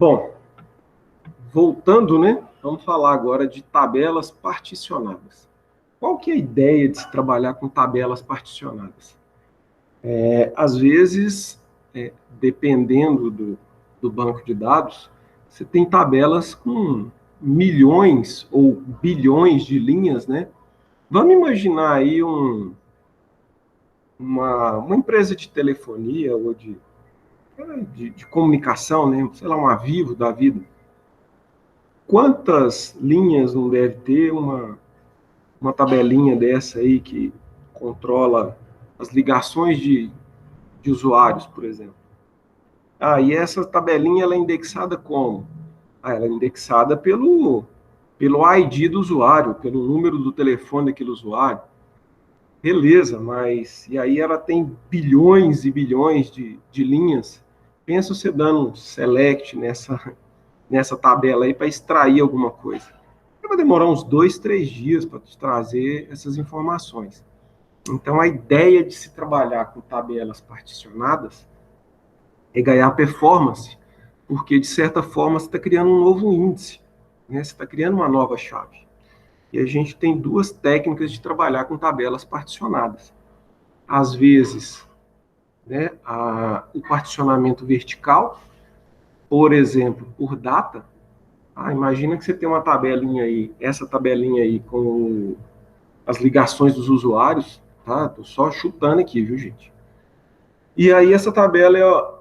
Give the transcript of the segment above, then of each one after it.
Bom, voltando, né? Vamos falar agora de tabelas particionadas. Qual que é a ideia de se trabalhar com tabelas particionadas? Às vezes, dependendo do banco de dados, você tem tabelas com milhões ou bilhões de linhas, né? Vamos imaginar aí uma empresa de telefonia ou de comunicação, né? Sei lá, uma Vivo da vida. Quantas linhas não deve ter uma tabelinha dessa aí que controla as ligações de usuários, por exemplo? E essa tabelinha ela é indexada como? Ela é indexada pelo ID do usuário, pelo número do telefone daquele usuário. Beleza, mas e aí ela tem bilhões e bilhões de linhas. Pensa você dando um select nessa tabela aí para extrair alguma coisa. Vai demorar uns 2, 3 dias para te trazer essas informações. Então, a ideia de se trabalhar com tabelas particionadas é ganhar performance, porque, de certa forma, você está criando um novo índice, né? Você está criando uma nova chave. E a gente tem duas técnicas de trabalhar com tabelas particionadas. Às vezes, né, o particionamento vertical, por exemplo, por data. Imagina que você tem uma tabelinha aí, essa tabelinha aí com as ligações dos usuários, tá? Tô só chutando aqui, viu, gente? E aí essa tabela é a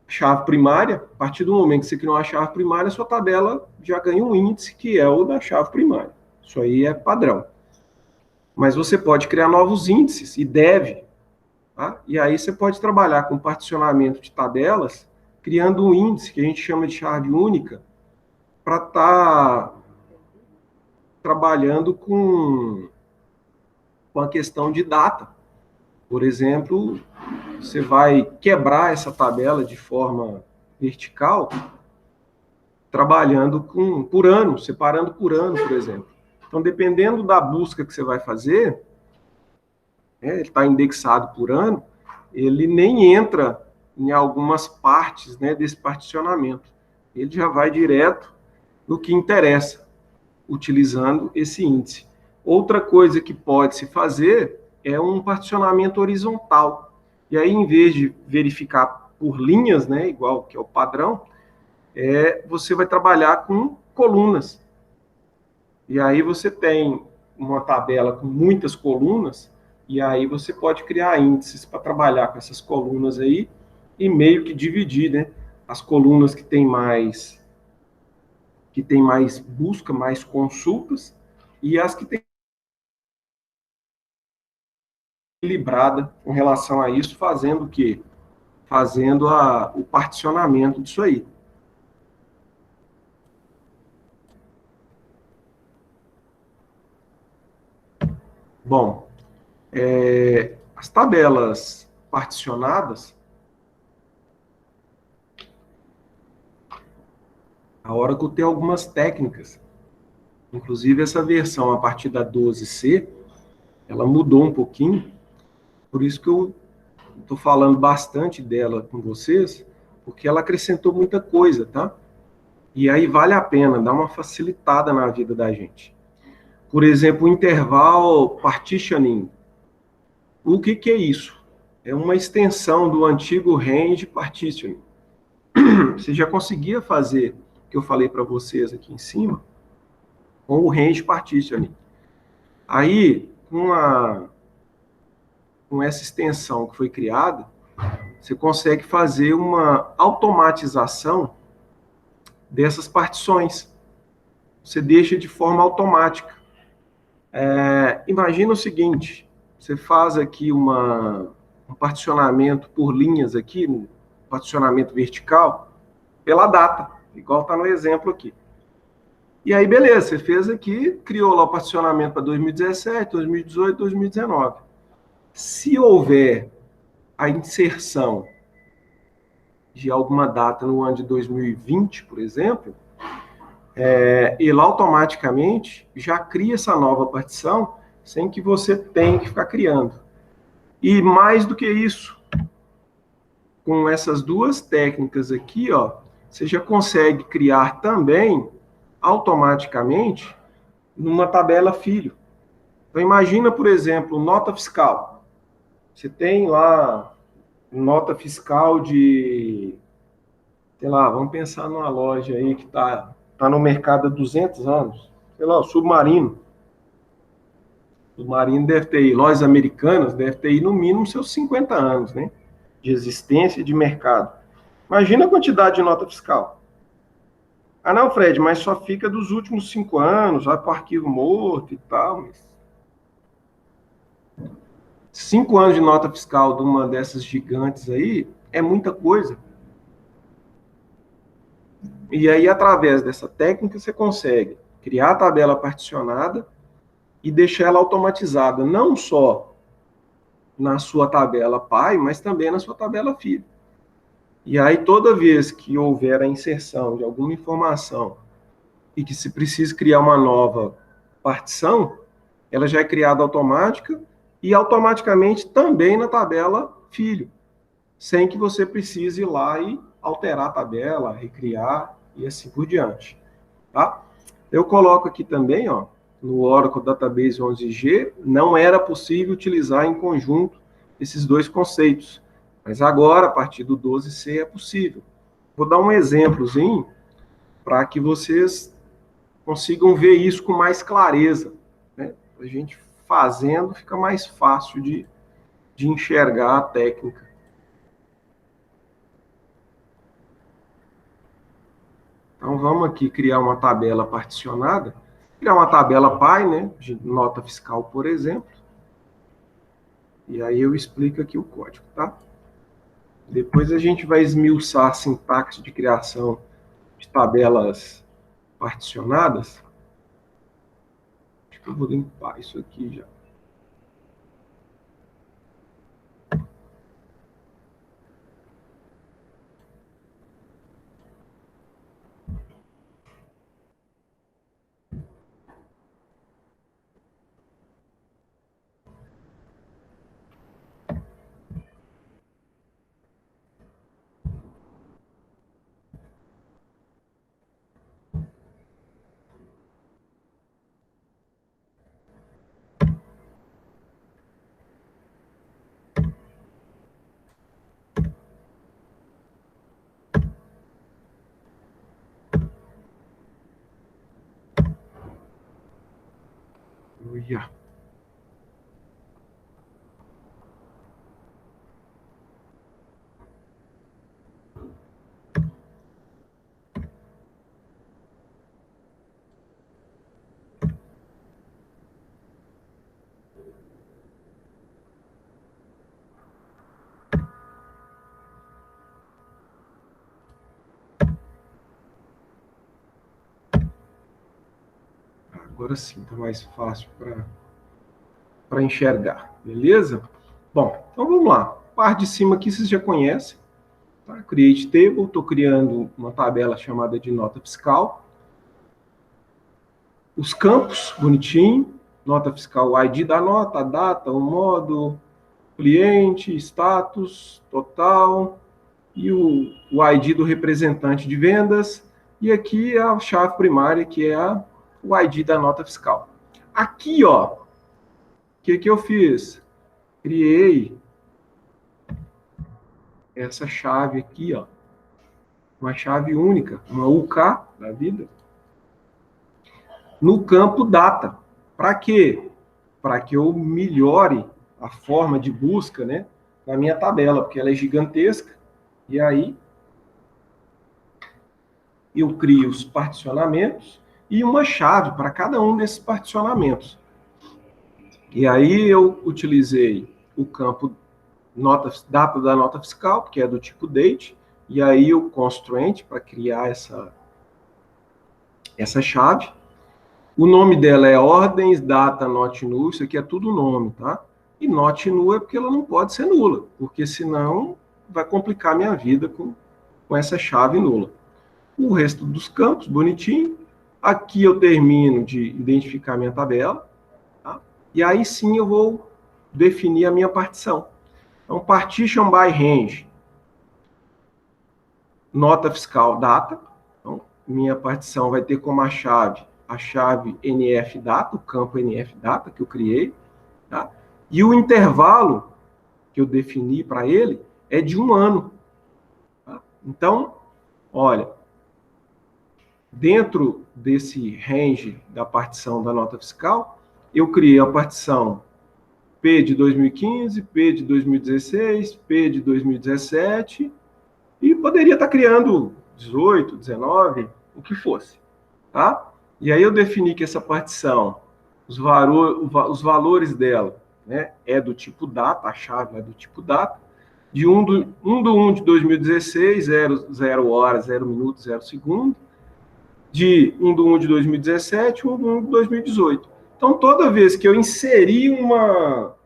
chave primária. A partir do momento que você criou uma chave primária, a sua tabela já ganha um índice que é o da chave primária. Isso aí é padrão. Mas você pode criar novos índices e deve, tá? E aí você pode trabalhar com particionamento de tabelas, criando um índice que a gente chama de chave única, para estar trabalhando com a questão de data. Por exemplo, você vai quebrar essa tabela de forma vertical, trabalhando por ano, separando por ano, por exemplo. Então, dependendo da busca que você vai fazer, ele está indexado por ano, ele nem entra em algumas partes, né, desse particionamento. Ele já vai direto no que interessa, utilizando esse índice. Outra coisa que pode se fazer é um particionamento horizontal. E aí, em vez de verificar por linhas, né, igual que é o padrão, você vai trabalhar com colunas. E aí você tem uma tabela com muitas colunas, e aí você pode criar índices para trabalhar com essas colunas aí, e meio que dividir, né, as colunas que tem mais busca, mais consultas, e as que tem equilibrada com relação a isso, fazendo o quê? Fazendo o particionamento disso aí. Bom, as tabelas particionadas, a Oracle tem algumas técnicas, inclusive essa versão a partir da 12C, ela mudou um pouquinho, por isso que eu estou falando bastante dela com vocês, porque ela acrescentou muita coisa, tá? E aí vale a pena dar uma facilitada na vida da gente. Por exemplo, o interval partitioning. O que é isso? É uma extensão do antigo range partitioning. Você já conseguia fazer o que eu falei para vocês aqui em cima com o range partitioning. Aí, com essa extensão que foi criada, você consegue fazer uma automatização dessas partições. Você deixa de forma automática. Imagina o seguinte, você faz aqui um particionamento por linhas aqui, um particionamento vertical, pela data, igual está no exemplo aqui. E aí, beleza, você fez aqui, criou lá o particionamento para 2017, 2018, 2019. Se houver a inserção de alguma data no ano de 2020, por exemplo, ele automaticamente já cria essa nova partição sem que você tenha que ficar criando. E mais do que isso, com essas duas técnicas aqui, ó, você já consegue criar também, automaticamente, numa tabela filho. Então, imagina, por exemplo, nota fiscal. Você tem lá nota fiscal de, sei lá, vamos pensar numa loja aí que tá no mercado há 200 anos. Sei lá, o Submarino. O Submarino deve ter aí, lojas americanas, deve ter aí no mínimo seus 50 anos, né? De existência de mercado. Imagina a quantidade de nota fiscal. Ah, não, Fred, mas só fica dos últimos 5 anos, vai para o arquivo morto e tal. 5 anos de nota fiscal de uma dessas gigantes aí é muita coisa. E aí, através dessa técnica, você consegue criar a tabela particionada e deixar ela automatizada, não só na sua tabela pai, mas também na sua tabela filho. E aí, toda vez que houver a inserção de alguma informação e que se precise criar uma nova partição, ela já é criada automática e automaticamente também na tabela filho, sem que você precise ir lá e alterar a tabela, recriar e assim por diante. Tá? Eu coloco aqui também, ó, no Oracle Database 11G, não era possível utilizar em conjunto esses dois conceitos, mas agora, a partir do 12C, é possível. Vou dar um exemplozinho para que vocês consigam ver isso com mais clareza. Né? A gente fazendo fica mais fácil de enxergar a técnica. Então, vamos aqui criar uma tabela particionada, criar uma tabela pai, né, de nota fiscal, por exemplo, e aí eu explico aqui o código, tá? Depois a gente vai esmiuçar a sintaxe de criação de tabelas particionadas. Acho que eu vou limpar isso aqui já. Uia. Agora sim, está mais fácil para enxergar, beleza? Bom, então vamos lá. A parte de cima aqui vocês já conhecem. Tá? Create Table, estou criando uma tabela chamada de nota fiscal. Os campos, bonitinho. Nota fiscal, o ID da nota, a data, o modo, cliente, status, total, e o ID do representante de vendas. E aqui a chave primária, que é o ID da nota fiscal. Aqui, ó, o que eu fiz? Criei essa chave aqui, ó, uma chave única, uma UK da vida, no campo data. Para quê? Para que eu melhore a forma de busca, né, na minha tabela, porque ela é gigantesca, e aí eu crio os particionamentos e uma chave para cada um desses particionamentos. E aí eu utilizei o campo data da nota fiscal, que é do tipo date, e aí o constraint para criar essa chave. O nome dela é ordens, data, not null, isso aqui é tudo nome, tá? E not null é porque ela não pode ser nula, porque senão vai complicar minha vida com essa chave nula. O resto dos campos, bonitinho. Aqui eu termino de identificar minha tabela, tá? E aí sim eu vou definir a minha partição. Então, partition by range. nota fiscal data. Então, minha partição vai ter como a chave NF data, o campo NF data que eu criei, tá? E o intervalo que eu defini para ele é de 1 ano. Tá? Então, olha, dentro desse range da partição da nota fiscal, eu criei a partição P de 2015, P de 2016, P de 2017, e poderia estar criando 18, 19, o que fosse. Tá? E aí eu defini que essa partição, os valores dela, né, é do tipo data, a chave é do tipo data, de 1 de 2016, 0 horas, 0 minutos, 0 segundo, de 1 de 2017, 1 de 2018. Então, toda vez que eu inserir uma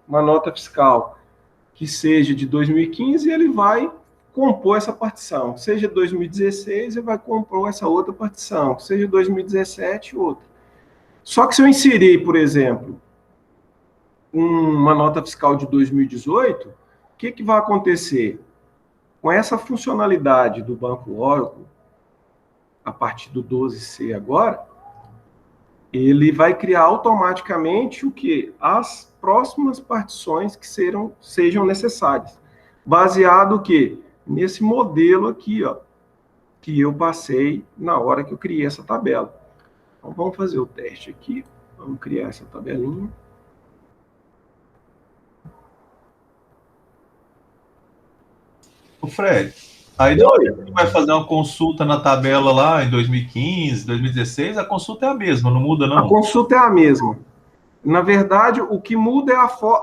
nota fiscal que seja de 2015, ele vai compor essa partição. Seja 2016, ele vai compor essa outra partição. Seja 2017, outra. Só que se eu inserir, por exemplo, uma nota fiscal de 2018, o que vai acontecer? Com essa funcionalidade do Banco Oracle, a partir do 12C agora, ele vai criar automaticamente o que? As próximas partições que sejam necessárias. Baseado o quê? Nesse modelo aqui, ó, que eu passei na hora que eu criei essa tabela. Então, vamos fazer o teste aqui. Vamos criar essa tabelinha. O Fred, aí na hora que você vai fazer uma consulta na tabela lá em 2015, 2016, a consulta é a mesma, não muda não? A consulta é a mesma. Na verdade, o que muda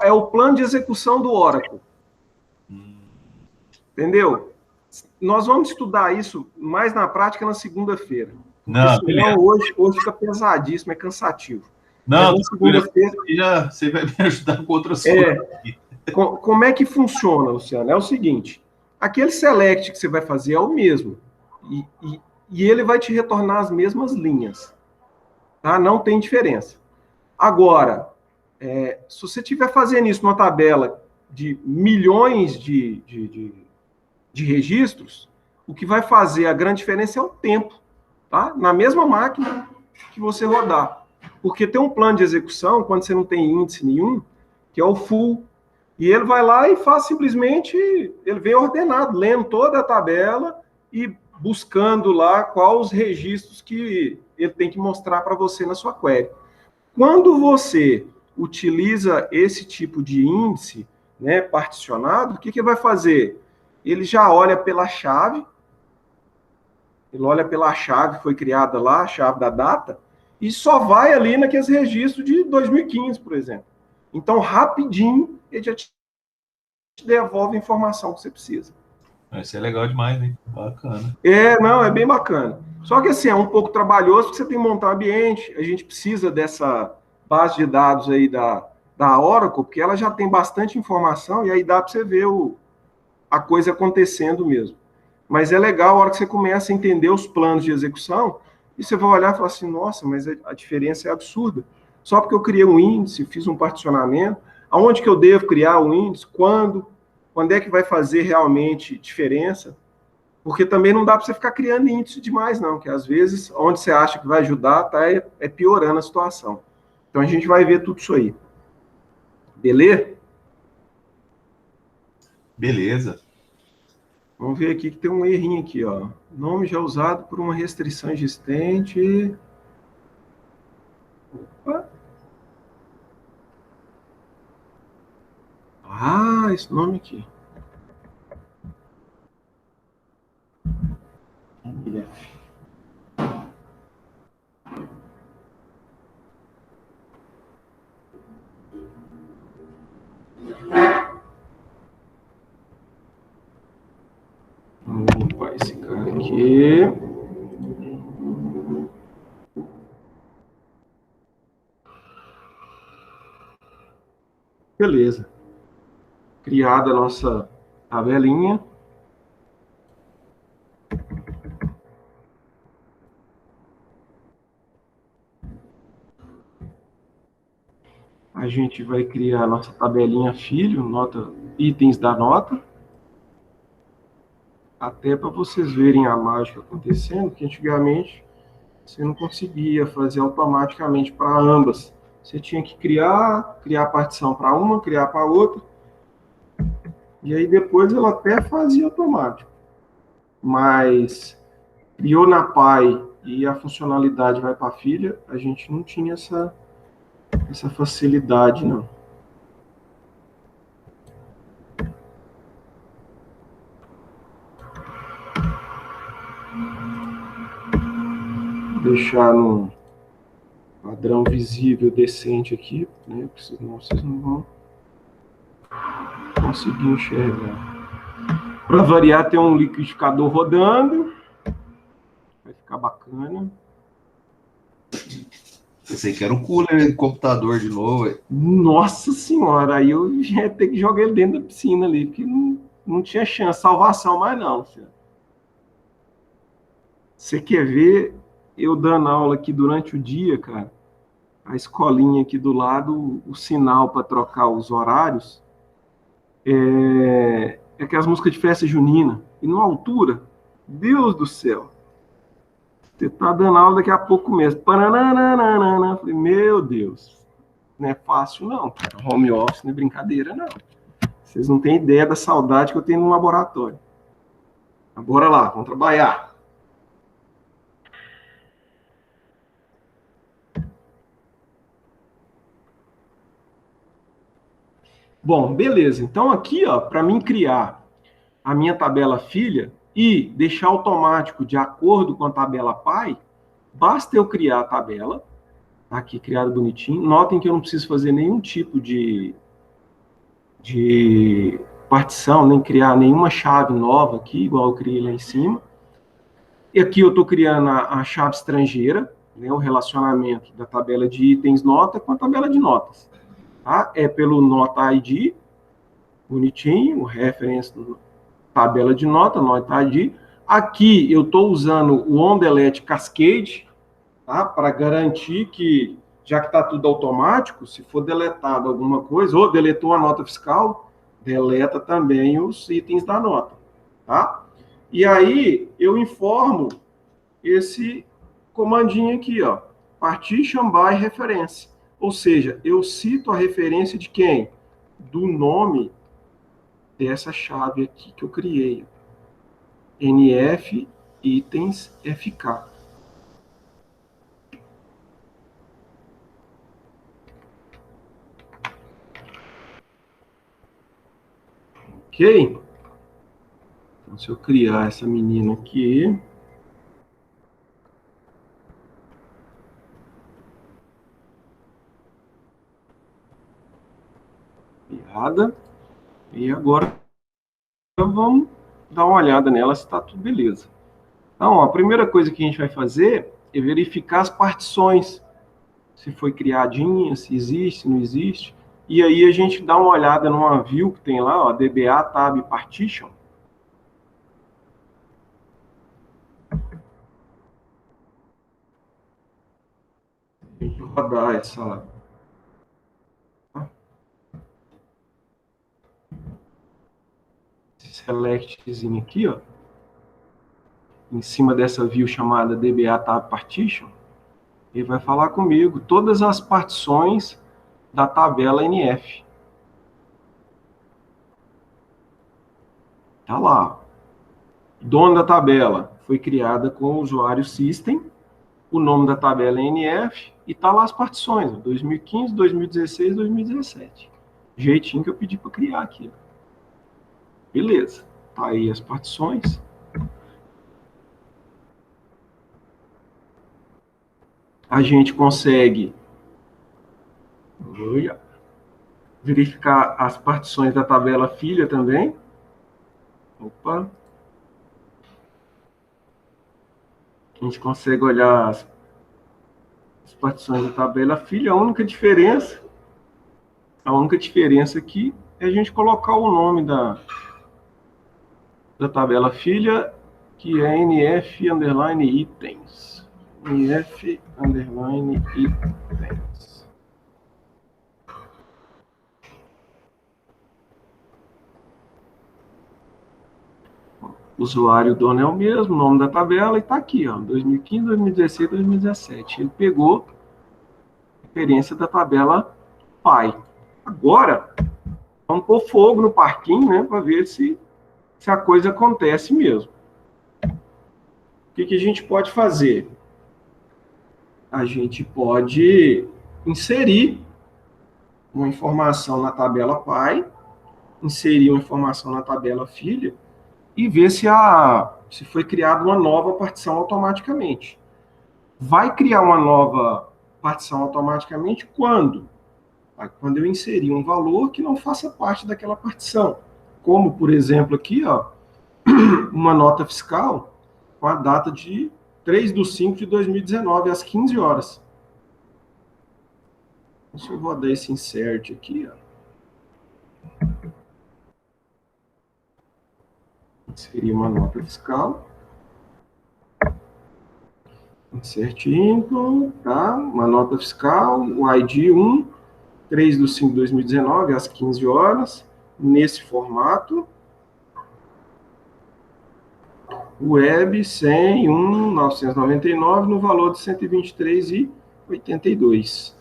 é o plano de execução do Oracle. Entendeu? Nós vamos estudar isso mais na prática na segunda-feira. Porque Não, senão beleza. hoje fica pesadíssimo, é cansativo. Mas Não, na segunda-feira. já você vai me ajudar com outras coisas. Como é que funciona, Luciano? É o seguinte: aquele select que você vai fazer é o mesmo. E ele vai te retornar as mesmas linhas. Tá? Não tem diferença. Agora, se você estiver fazendo isso numa tabela de milhões de registros, o que vai fazer a grande diferença é o tempo, tá? Na mesma máquina que você rodar. Porque tem um plano de execução, quando você não tem índice nenhum, que é o full. E ele vai lá e faz simplesmente, ele vem ordenado, lendo toda a tabela e buscando lá quais os registros que ele tem que mostrar para você na sua query. Quando você utiliza esse tipo de índice, né, particionado, o que vai fazer? Ele já olha pela chave, ele olha pela chave que foi criada lá, a chave da data, e só vai ali naqueles registros de 2015, por exemplo. Então, rapidinho, ele já te devolve a informação que você precisa. Isso é legal demais, hein? Bacana. Não, é bem bacana. Só que assim, é um pouco trabalhoso, porque você tem que montar um ambiente, a gente precisa dessa base de dados aí da Oracle, porque ela já tem bastante informação, e aí dá para você ver a coisa acontecendo mesmo. Mas é legal a hora que você começa a entender os planos de execução, e você vai olhar e falar assim, nossa, mas a diferença é absurda. Só porque eu criei um índice, fiz um particionamento, aonde que eu devo criar o índice, quando é que vai fazer realmente diferença, porque também não dá para você ficar criando índice demais, não, que às vezes, onde você acha que vai ajudar, tá piorando a situação. Então a gente vai ver tudo isso aí. Beleza? Beleza. Vamos ver aqui que tem um errinho aqui, ó. Nome já usado por uma restrição existente. Opa. Ah, esse nome aqui. Opa, esse cara aqui. Beleza. Criada a nossa tabelinha. A gente vai criar a nossa tabelinha filho, nota, itens da nota. até para vocês verem a mágica acontecendo, que antigamente você não conseguia fazer automaticamente para ambas. Você tinha que criar a partição para uma, criar para outra, e aí depois ela até fazia automático. Mas criou na pai e a funcionalidade vai para a filha, a gente não tinha essa facilidade, não. Vou deixar no padrão visível decente aqui, né? Senão vocês não vão conseguir enxergar. Para variar, tem um liquidificador rodando. Vai ficar bacana. Pensei que era um cooler de computador de novo. Nossa senhora, aí eu ia ter que jogar ele dentro da piscina ali, porque não tinha chance, salvação mais não, filho. Você quer ver eu dando aula aqui durante o dia, cara? A escolinha aqui do lado, o sinal para trocar os horários é aquelas músicas de festa junina. E numa altura, Deus do céu. Você tá dando aula daqui a pouco mesmo. Paranana, falei, meu Deus, não é fácil não, cara. Home office não é brincadeira, não. Vocês não têm ideia da saudade que eu tenho no laboratório. Mas bora lá, vamos trabalhar. Bom, beleza. Então aqui, ó, para mim criar a minha tabela filha e deixar automático de acordo com a tabela pai, basta eu criar a tabela, tá aqui criado bonitinho. Notem que eu não preciso fazer nenhum tipo de partição, nem criar nenhuma chave nova aqui, igual eu criei lá em cima. E aqui eu estou criando a chave estrangeira, né, o relacionamento da tabela de itens nota com a tabela de notas. Tá? É pelo nota ID, bonitinho, o reference tabela de nota ID. Aqui eu estou usando o OnDelete Cascade, tá? Para garantir que, já que está tudo automático, se for deletado alguma coisa, ou deletou a nota fiscal, deleta também os itens da nota. Tá? E aí eu informo esse comandinho aqui, ó, partition by referência. Ou seja, eu cito a referência de quem? Do nome dessa chave aqui que eu criei. NF itens FK. Ok? Então, se eu criar essa menina aqui, criada, e agora vamos dar uma olhada nela se está tudo beleza. Então, a primeira coisa que a gente vai fazer é verificar as partições, se foi criadinha, se existe, se não existe. E aí a gente dá uma olhada numa view que tem lá, ó, DBA Tab Partition. A gente rodar essa selectzinho aqui, ó, em cima dessa view chamada DBA Tab Partition, ele vai falar comigo todas as partições da tabela NF. Tá lá. Dono da tabela foi criada com o usuário system, o nome da tabela é NF e tá lá as partições, 2015, 2016, 2017. Jeitinho que eu pedi para criar aqui. Beleza. Tá aí as partições. A gente consegue verificar as partições da tabela filha também. Opa. A gente consegue olhar as partições da tabela filha. A única diferença aqui é a gente colocar o nome da tabela filha, que é NF_itens. NF_itens. usuário e dono é o mesmo, o nome da tabela, e está aqui, ó, 2015, 2016, 2017. Ele pegou a referência da tabela pai. Agora, vamos pôr fogo no parquinho, né, para ver se a coisa acontece mesmo. O que a gente pode fazer? A gente pode inserir uma informação na tabela pai, inserir uma informação na tabela filha e ver se foi criada uma nova partição automaticamente. Vai criar uma nova partição automaticamente quando? Quando eu inserir um valor que não faça parte daquela partição. Como, por exemplo, aqui, ó, uma nota fiscal com a data de 3/5/2019, às 15 horas. Deixa eu rodar esse insert aqui, ó. Inserir uma nota fiscal. Insert info, tá? Uma nota fiscal, o ID 1, 3/5/2019, às 15 horas, nesse formato. Web 100/1/999, no valor de 123,82.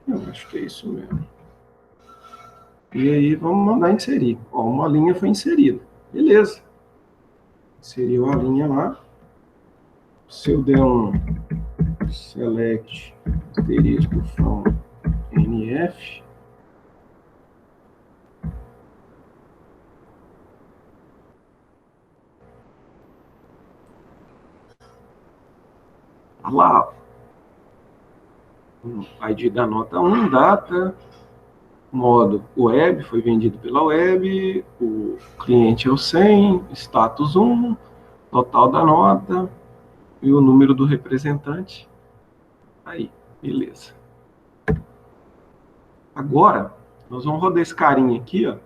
Eu acho que é isso mesmo. E aí vamos mandar inserir. Ó, uma linha foi inserida. Beleza. Inseriu a linha lá. Se eu der um select asterisco from NF, tá lá, ID da nota 1, data, modo web, foi vendido pela web, o cliente é o 100, status 1, total da nota e o número do representante. Aí, beleza. Agora, nós vamos rodar esse carinha aqui, ó,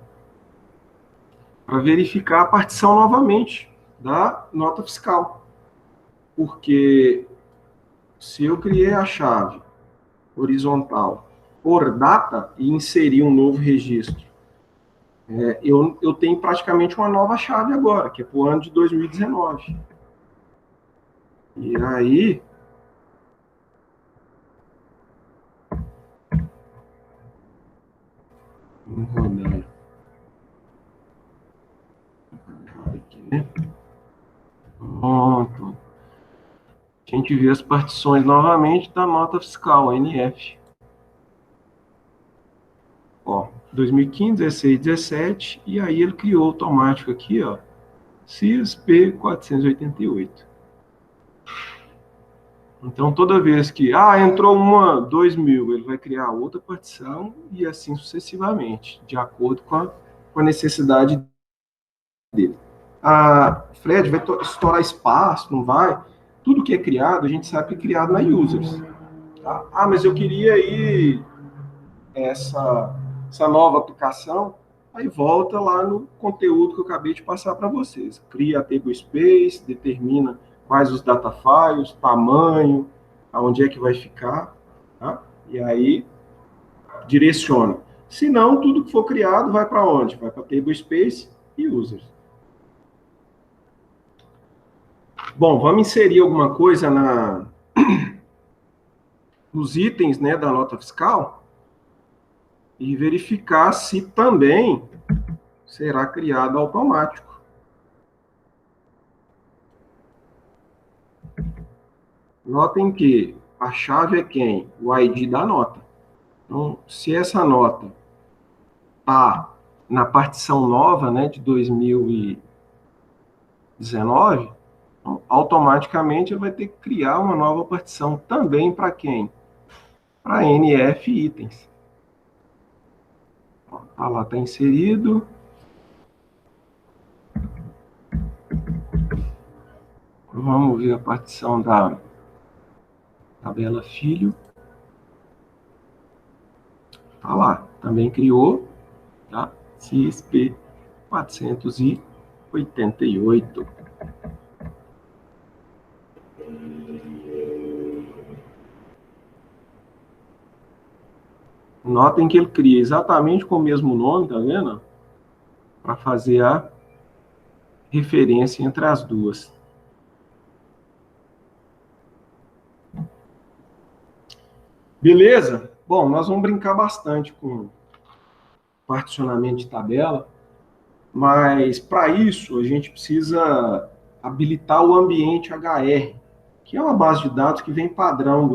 para verificar a partição novamente da nota fiscal. Porque se eu criei a chave horizontal por data e inserir um novo registro, eu tenho praticamente uma nova chave agora, que é para o ano de 2019. E aí, vamos rodar aqui. Pronto. A gente vê as partições novamente da nota fiscal, NF. Ó, 2015, 16, 17, e aí ele criou automático aqui, ó, CISP 488. Então, toda vez que, entrou uma 2000, ele vai criar outra partição e assim sucessivamente, de acordo com a necessidade dele. Fred, vai estourar espaço, não vai? Tudo que é criado, a gente sabe que é criado na users. Tá? Mas eu queria aí essa nova aplicação, aí volta lá no conteúdo que eu acabei de passar para vocês. Cria a tablespace, determina quais os data files, tamanho, aonde é que vai ficar, tá? E aí direciona. Se não, tudo que for criado vai para onde? Vai para tablespace e users. Bom, vamos inserir alguma coisa nos itens, né, da nota fiscal e verificar se também será criado automático. Notem que a chave é quem? O ID da nota. Então, se essa nota está na partição nova, né, de 2019, então, automaticamente ele vai ter que criar uma nova partição também para quem? Para NF itens. Tá lá, está inserido. Vamos ver a partição da tabela filho. Tá lá, também criou, tá? CISP 488. Notem que ele cria exatamente com o mesmo nome, tá vendo? Para fazer a referência entre as duas. Beleza? Bom, nós vamos brincar bastante com particionamento de tabela, mas para isso a gente precisa habilitar o ambiente HR, que é uma base de dados que vem padrão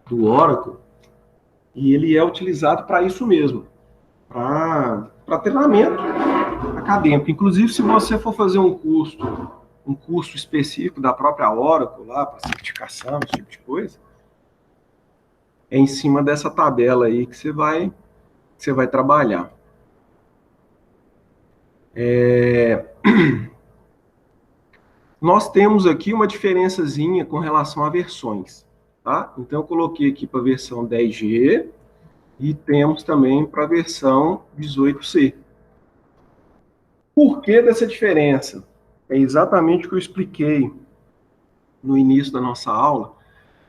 do Oracle, e ele é utilizado para isso mesmo, para treinamento acadêmico. Inclusive, se você for fazer um curso específico da própria Oracle, lá, para certificação, esse tipo de coisa, é em cima dessa tabela aí que você vai trabalhar. Nós temos aqui uma diferençazinha com relação a versões, tá? Então, eu coloquei aqui para a versão 10G e temos também para a versão 18C. Por que dessa diferença? É exatamente o que eu expliquei no início da nossa aula,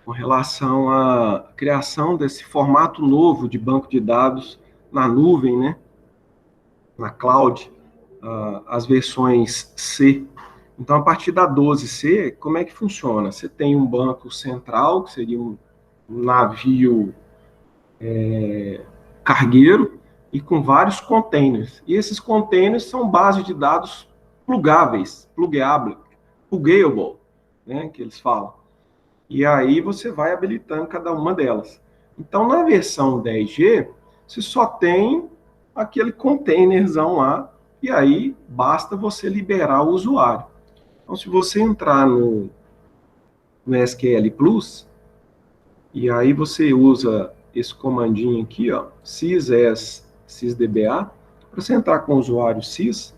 com relação à criação desse formato novo de banco de dados na nuvem, né? Na cloud, as versões C. Então, a partir da 12C, como é que funciona? Você tem um banco central, que seria um navio cargueiro, e com vários containers. E esses containers são bases de dados plugáveis, pluggable, né, que eles falam. E aí você vai habilitando cada uma delas. Então, na versão 10G, você só tem aquele containerzão lá, e aí basta você liberar o usuário. Então, se você entrar no SQL Plus, e aí você usa esse comandinho aqui, ó, sysdba, para você entrar com o usuário sys,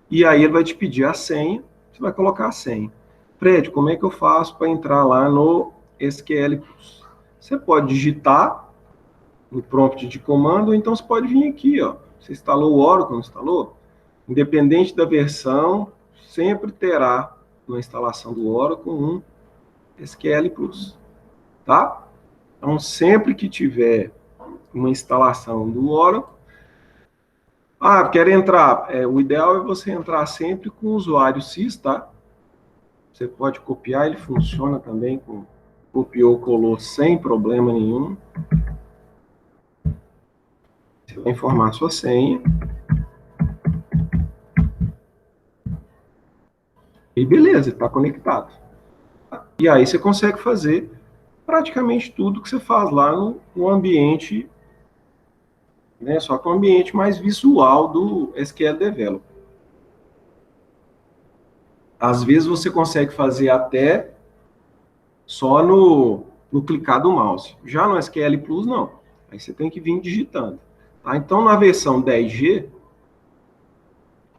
e aí ele vai te pedir a senha, você vai colocar a senha. Fred, como é que eu faço para entrar lá no SQL Plus? Você pode digitar no prompt de comando, ou então você pode vir aqui, ó. Você instalou o Oracle, não instalou? Independente da versão, sempre terá na instalação do Oracle um SQL Plus, tá? Então, sempre que tiver uma instalação do Oracle, quer entrar, o ideal é você entrar sempre com o usuário sys, tá? Você pode copiar, ele funciona também com copiou, colou sem problema nenhum. Você vai informar a sua senha. E beleza, está conectado. E aí você consegue fazer praticamente tudo que você faz lá no ambiente, né, só que o ambiente mais visual do SQL Developer. Às vezes você consegue fazer até só no clicar do mouse. Já no SQL Plus, não. Aí você tem que vir digitando. Tá? Então, na versão 10G,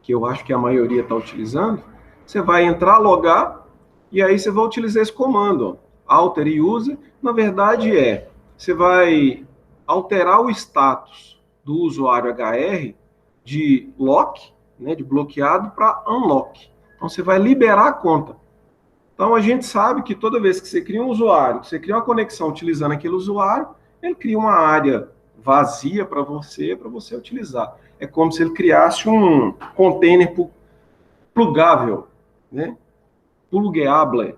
que eu acho que a maioria está utilizando, você vai entrar, logar, e aí você vai utilizar esse comando, ó, alter user. Na verdade, você vai alterar o status do usuário HR de lock, né, de bloqueado, para unlock. Então, você vai liberar a conta. Então, a gente sabe que toda vez que você cria um usuário, você cria uma conexão utilizando aquele usuário, ele cria uma área vazia para você utilizar. É como se ele criasse um container plugável, né? Pluggable.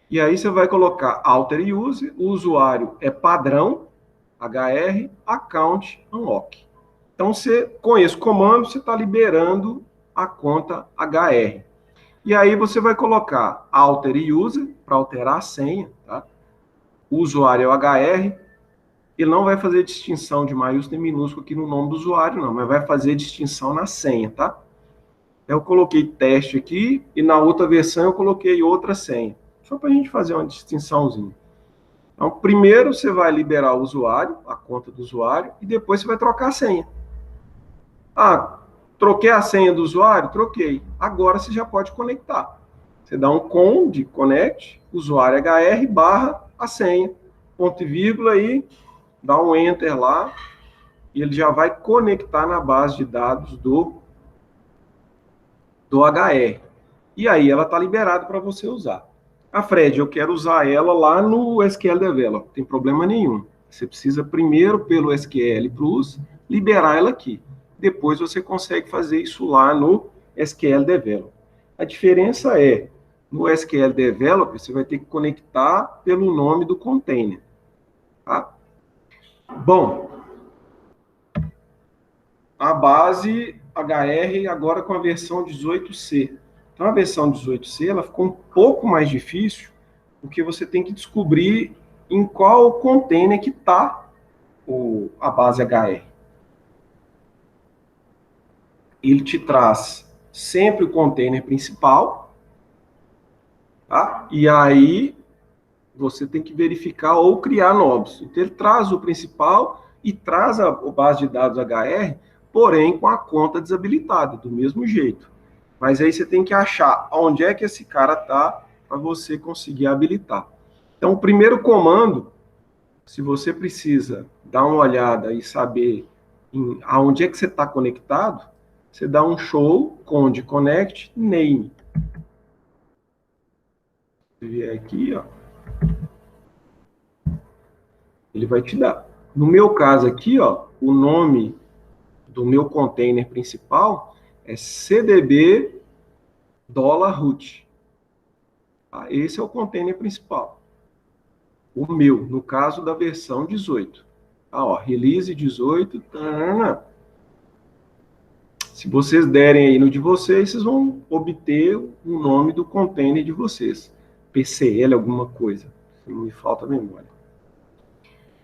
E aí você vai colocar alter user, o usuário é padrão, HR, account, unlock. Então, com esse comando, você está liberando a conta HR. E aí você vai colocar alter user, para alterar a senha, tá? O usuário é o HR, ele não vai fazer distinção de maiúsculo e minúsculo aqui no nome do usuário, não, mas vai fazer distinção na senha, tá? Eu coloquei teste aqui, e na outra versão eu coloquei outra senha, só para a gente fazer uma distinçãozinha. Então, primeiro você vai liberar o usuário, a conta do usuário, e depois você vai trocar a senha. Troquei a senha do usuário? Troquei. Agora você já pode conectar. Você dá um com de connect, usuário HR, barra a senha, ponto e vírgula, e dá um enter lá, e ele já vai conectar na base de dados do HR. E aí ela está liberada para você usar. Fred, eu quero usar ela lá no SQL Developer, não tem problema nenhum. Você precisa primeiro, pelo SQL Plus, liberar ela aqui. depois você consegue fazer isso lá no SQL Developer. A diferença é, no SQL Developer, você vai ter que conectar pelo nome do container. Tá? Bom, a base HR agora com a versão 18C. Então, a versão 18C ela ficou um pouco mais difícil, porque você tem que descobrir em qual container que está a base HR. Ele te traz sempre o container principal, tá? E aí você tem que verificar ou criar novos. Então, ele traz o principal e traz a base de dados HR, porém com a conta desabilitada, do mesmo jeito. Mas aí você tem que achar onde é que esse cara está para você conseguir habilitar. Então, o primeiro comando, se você precisa dar uma olhada e saber aonde é que você está conectado, você dá um show conde connect name. Se vier aqui, ó, ele vai te dar. No meu caso aqui, ó, o nome do meu container principal é CDB $root. Tá? Esse é o container principal. O meu, no caso da versão 18. Tá, ó, release 18. Tarana. Se vocês derem aí no de vocês, vocês vão obter o nome do container de vocês. PCL, alguma coisa. Se não me falta a memória.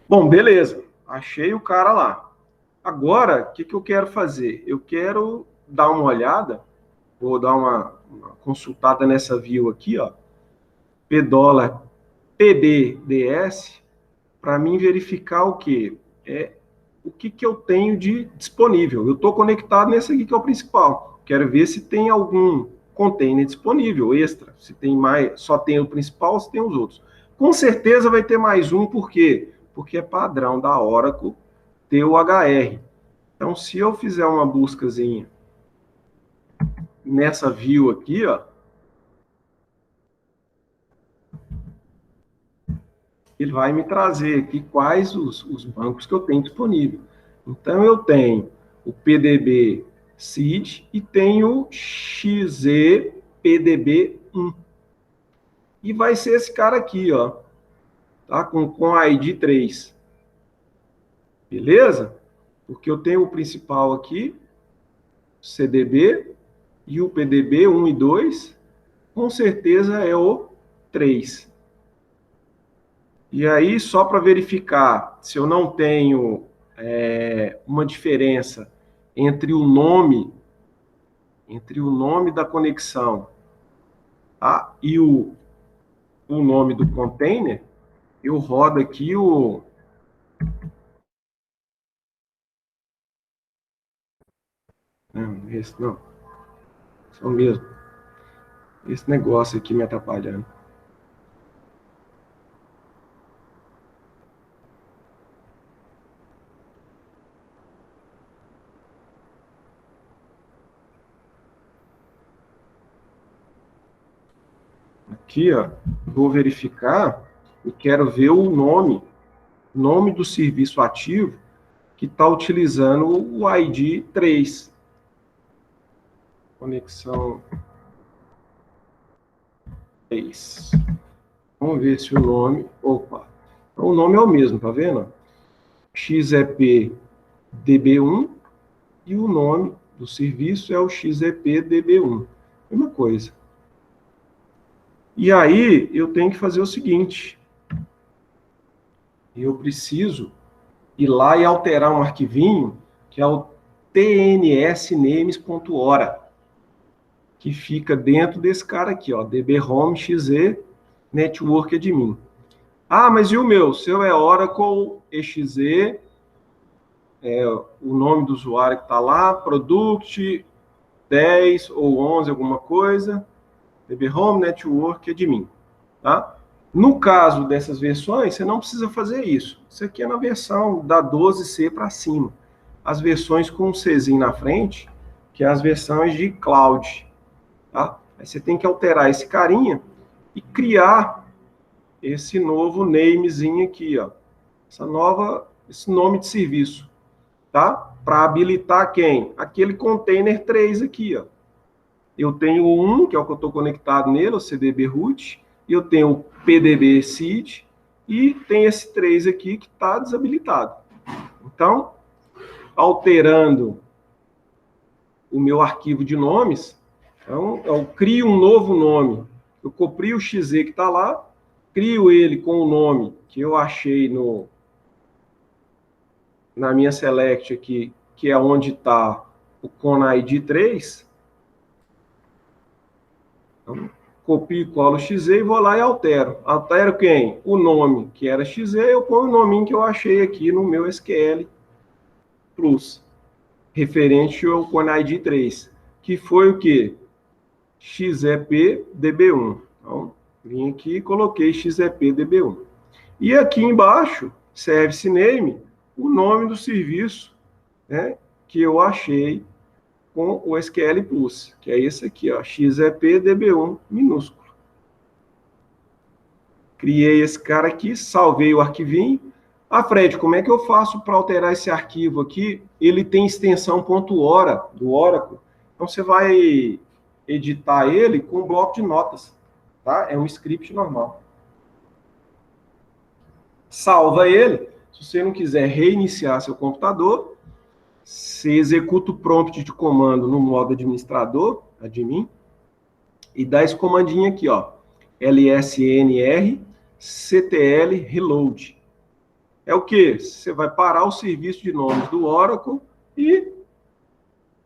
Bom, beleza. Achei o cara lá. Agora, o que eu quero fazer? Eu quero dar uma olhada, vou dar uma consultada nessa view aqui, ó, $PBDS, para mim verificar o quê? O que eu tenho de disponível. Eu estou conectado nesse aqui que é o principal. Quero ver se tem algum container disponível, extra. Se tem mais, só tem o principal ou se tem os outros. Com certeza vai ter mais um, por quê? Porque é padrão da Oracle ter o HR. Então, se eu fizer uma buscazinha nessa view aqui, ó, ele vai me trazer aqui quais os bancos que eu tenho disponível. Então, eu tenho o PDB Seed e tenho o XZPDB1. E vai ser esse cara aqui, ó, tá? Com ID 3. Beleza? Porque eu tenho o principal aqui, CDB, e o PDB 1 e 2, com certeza é o 3. E aí, só para verificar se eu não tenho uma diferença entre o nome da conexão, tá? E o nome do container, eu rodo aqui o... Não, esse não. Só mesmo. Esse negócio aqui me atrapalhando. Aqui, ó, vou verificar e quero ver o nome do serviço ativo que está utilizando o ID 3. Conexão 3. Vamos ver se o nome... Opa! O nome é o mesmo, tá vendo? XEP-DB1 e o nome do serviço é o XEP-DB1. Mesma coisa. E aí, eu tenho que fazer o seguinte. Eu preciso ir lá e alterar um arquivinho, que é o tnsnames.ora, que fica dentro desse cara aqui, ó, dbhome.exe network admin. Ah, mas e o meu? O seu é Oracle exe, o nome do usuário que está lá, product 10 ou 11, alguma coisa, dbhome network admin, tá? No caso dessas versões, você não precisa fazer isso. Isso aqui é na versão da 12C para cima. As versões com um Czinho na frente, que é as versões de cloud, tá? Aí você tem que alterar esse carinha e criar esse novo namezinho aqui, ó. Esse nome de serviço. tá? Para habilitar quem? Aquele container 3 aqui, ó. Eu tenho o 1, que é o que eu estou conectado nele, o CDB root, e eu tenho o PDB seed, e tem esse 3 aqui que está desabilitado. Então, alterando o meu arquivo de nomes, então, eu crio um novo nome. Eu copio o XZ que está lá, crio ele com o nome que eu achei na minha select aqui, que é onde está o ConID 3. Então, copio e colo o XZ e vou lá e altero. Altero quem? O nome, que era XZ, eu ponho o nominho que eu achei aqui no meu SQL Plus, referente ao ConID 3, que foi o quê? XEPDB1. Então, vim aqui e coloquei XEPDB1. E aqui embaixo, Service Name, o nome do serviço, né, que eu achei com o SQL Plus, que é esse aqui, ó, XEPDB1 minúsculo. Criei esse cara aqui, salvei o arquivinho. Ah, Fred, como é que eu faço para alterar esse arquivo aqui? Ele tem extensão .hora do Oracle. Então, você vai editar ele com um bloco de notas, tá? É um script normal. Salva ele. Se você não quiser reiniciar seu computador, você executa o prompt de comando no modo administrador, admin, e dá esse comandinho aqui, ó, lsnr ctl reload. É o que? Você vai parar o serviço de nomes do Oracle e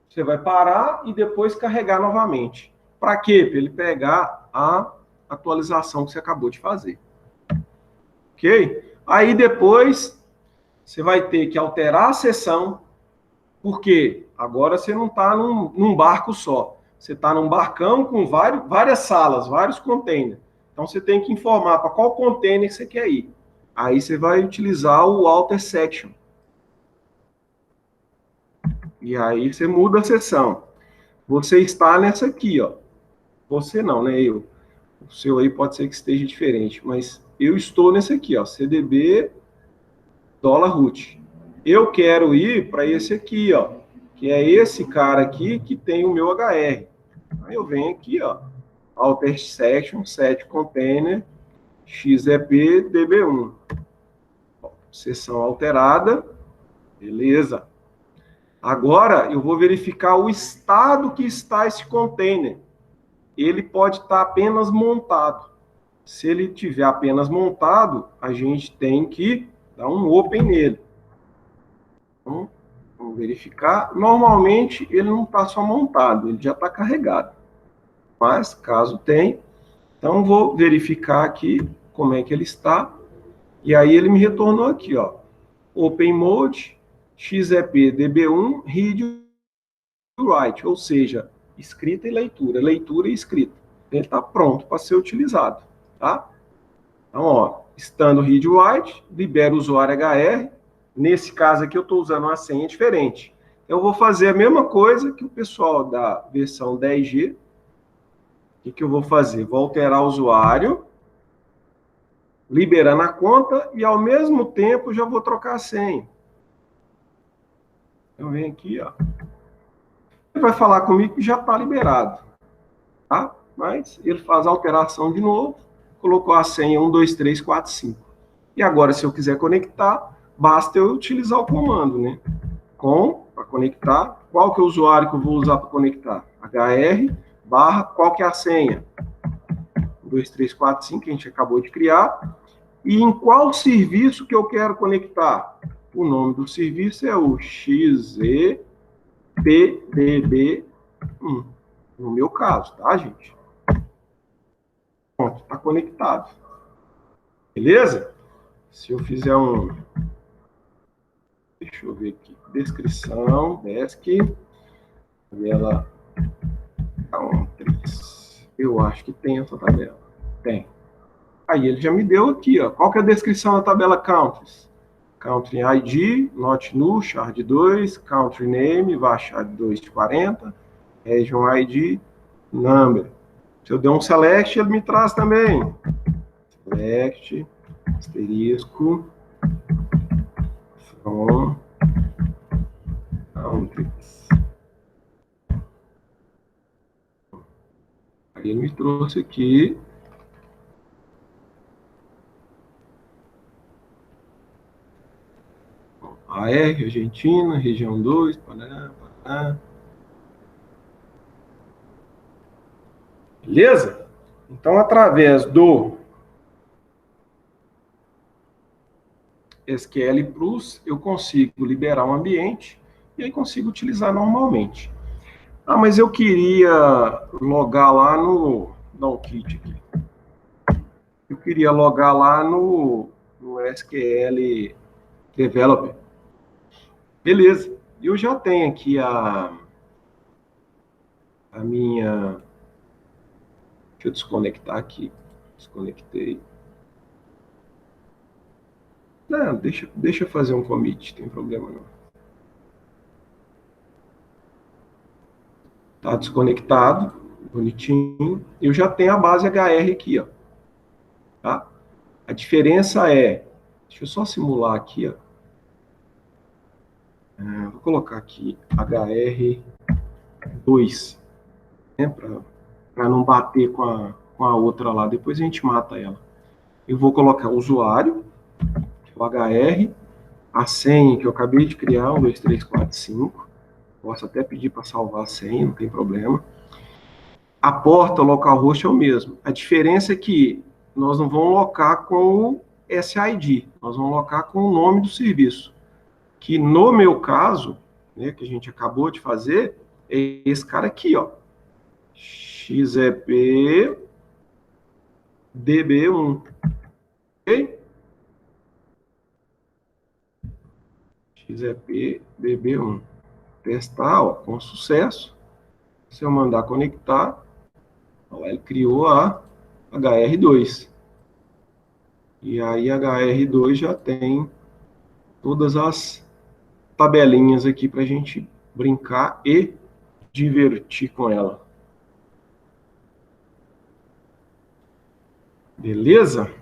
você vai parar e depois carregar novamente. Para quê? Para ele pegar a atualização que você acabou de fazer. Ok? Aí depois você vai ter que alterar a seção, porque agora você não está num barco só. Você está num barcão com várias salas, vários containers. Então você tem que informar para qual container você quer ir. Aí você vai utilizar o alter section. E aí você muda a seção. Você está nessa aqui, ó. Você não, né? Eu. O seu aí pode ser que esteja diferente, mas eu estou nesse aqui, ó. CDB $root. Eu quero ir para esse aqui, ó, que é esse cara aqui que tem o meu HR. Aí eu venho aqui, ó, alter section, set container, XEP DB1. Seção alterada, beleza. Agora eu vou verificar o estado que está esse container. Ele pode estar apenas montado. Se ele tiver apenas montado, a gente tem que dar um open nele. Então, vamos verificar. Normalmente ele não está só montado, ele já está carregado. Mas caso tenha, então vou verificar aqui como é que ele está. E aí ele me retornou aqui, ó. Open Mode, XEP DB1, Read e Write, ou seja, escrita e leitura e escrita. Ele está pronto para ser utilizado, tá? Então, ó, estando Read e Write, libera o usuário HR. Nesse caso aqui eu estou usando uma senha diferente. Eu vou fazer a mesma coisa que o pessoal da versão 10G. O que eu vou fazer? Vou alterar o usuário, liberando a conta e, ao mesmo tempo, já vou trocar a senha. Eu venho aqui, ó. Ele vai falar comigo que já está liberado, tá? Mas ele faz a alteração de novo, colocou a senha 1, 2, 3, 4, 5. E agora, se eu quiser conectar, basta eu utilizar o comando, né? Para conectar. Qual que é o usuário que eu vou usar para conectar? HR, barra, qual que é a senha? 1, 2, 3, 4, 5, que a gente acabou de criar. E em qual serviço que eu quero conectar? O nome do serviço é o XEPDB1, no meu caso, tá, gente? Pronto, está conectado. Beleza? Se eu fizer um... Deixa eu ver aqui. Descrição, desk, tabela countries. Eu acho que tem essa tabela. Tem. Aí ele já me deu aqui, ó. Qual que é a descrição da tabela countries? Country ID, not null, shard 2, country name, varchar 2 de 40, region ID, number. Se eu der um select, ele me traz também. Select, asterisco, from quilômetros. Aí ele me trouxe aqui. AR, Argentina, região 2, Paraná, Paraná. Beleza? Então, através do SQL Plus, eu consigo liberar um ambiente e aí consigo utilizar normalmente. Ah, mas eu queria logar lá no... Dá um kit aqui. Eu queria logar lá no SQL Developer. Beleza. Eu já tenho aqui a minha... Deixa eu desconectar aqui. Desconectei. Não, deixa eu fazer um commit, tem problema não. Tá desconectado, bonitinho. Eu já tenho a base HR aqui, ó. Tá? A diferença é... Deixa eu só simular aqui, ó. Vou colocar aqui HR2, né, para não bater com a outra lá. Depois a gente mata ela. Eu vou colocar o usuário, o HR, a senha que eu acabei de criar, 1, 2, 3, 4, 5. Posso até pedir para salvar a senha, não tem problema. A porta, o localhost é o mesmo. A diferença é que nós não vamos locar com o SID, nós vamos locar com o nome do serviço. Que no meu caso, né, que a gente acabou de fazer, é esse cara aqui, ó. XEP DB1. Ok? XEP DB1. Testar, ó, com sucesso. Se eu mandar conectar, ó, ele criou a HR2. E aí a HR2 já tem todas as tabelinhas aqui para a gente brincar e divertir com ela. Beleza?